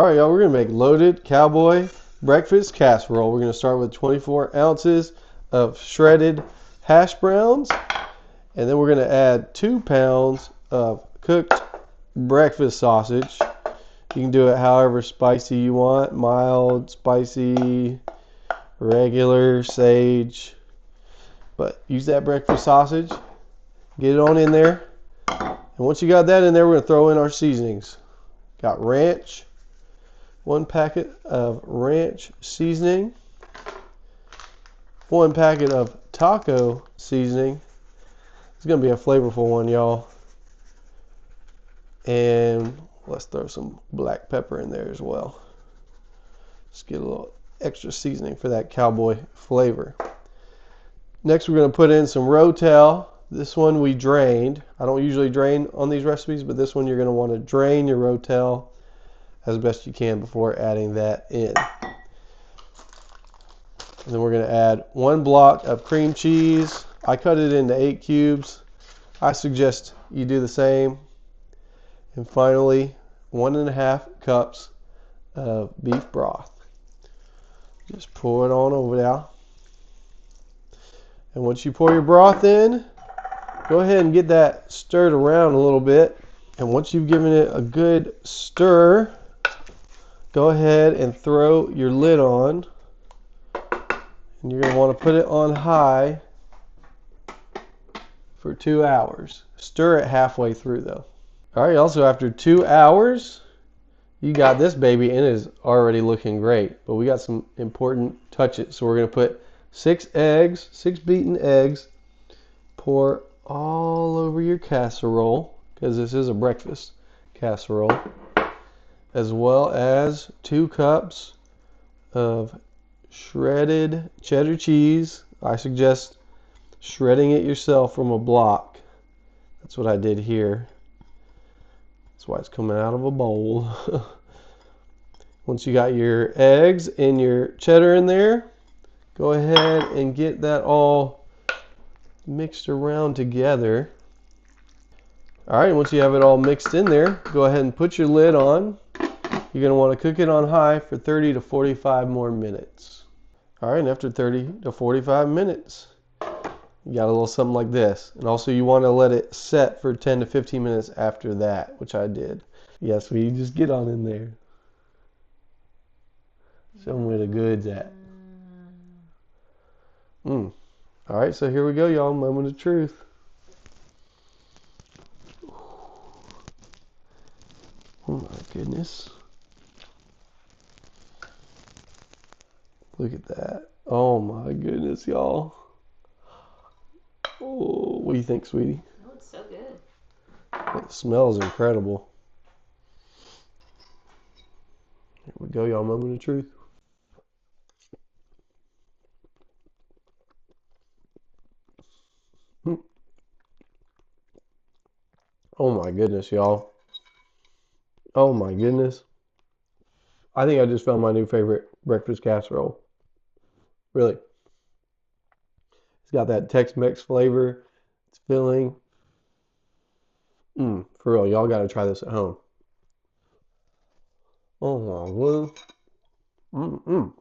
All right, y'all, we're gonna make loaded cowboy breakfast casserole. We're gonna start with 24 ounces of shredded hash browns, and then we're gonna add 2 pounds of cooked breakfast sausage. You can do it however spicy you want, mild, spicy, regular, sage, but use that breakfast sausage. Get it on in there, and once you got that in there, we're gonna throw in our seasonings. Got ranch. 1 packet of ranch seasoning, 1 packet of taco seasoning. It's going to be a flavorful one, y'all. And let's throw some black pepper in there as well. Just get a little extra seasoning for that cowboy flavor. Next, we're going to put in some Rotel. This one we drained. I don't usually drain on these recipes, but this one you're going to want to drain your Rotel as best you can before adding that in. And then we're going to add 1 block of cream cheese. I cut it into 8 cubes. I suggest you do the same. And finally, 1.5 cups of beef broth. Just pour it on over there. And once you pour your broth in, go ahead and get that stirred around a little bit. And once you've given it a good stir, go ahead and throw your lid on, and you're going to want to put it on high for 2 hours. Stir it halfway through though. Alright, also after 2 hours, you got this baby and it is already looking great, but we got some important touches. So we're going to put 6 eggs, 6 beaten eggs, pour all over your casserole, because this is a breakfast casserole, as well as 2 cups of shredded cheddar cheese. I suggest shredding it yourself from a block. That's what I did here. That's why it's coming out of a bowl. Once you got your eggs and your cheddar in there, go ahead and get that all mixed around together. Alright, once you have it all mixed in there, go ahead and put your lid on. You're going to want to cook it on high for 30 to 45 more minutes. Alright, and after 30 to 45 minutes, you got a little something like this. And also you want to let it set for 10 to 15 minutes after that, which I did. Yes, we just get on in there. Show them where the good's at. Alright, so here we go, y'all. Moment of truth. Oh my goodness. Look at that. Oh my goodness, y'all. Oh, what do you think, sweetie? Oh, it's so good. It smells incredible. Here we go, y'all. Moment of truth. Oh my goodness, y'all. Oh my goodness. I think I just found my new favorite breakfast casserole. Really. It's got that Tex-Mex flavor. It's filling. For real, y'all gotta try this at home. Oh my goodness.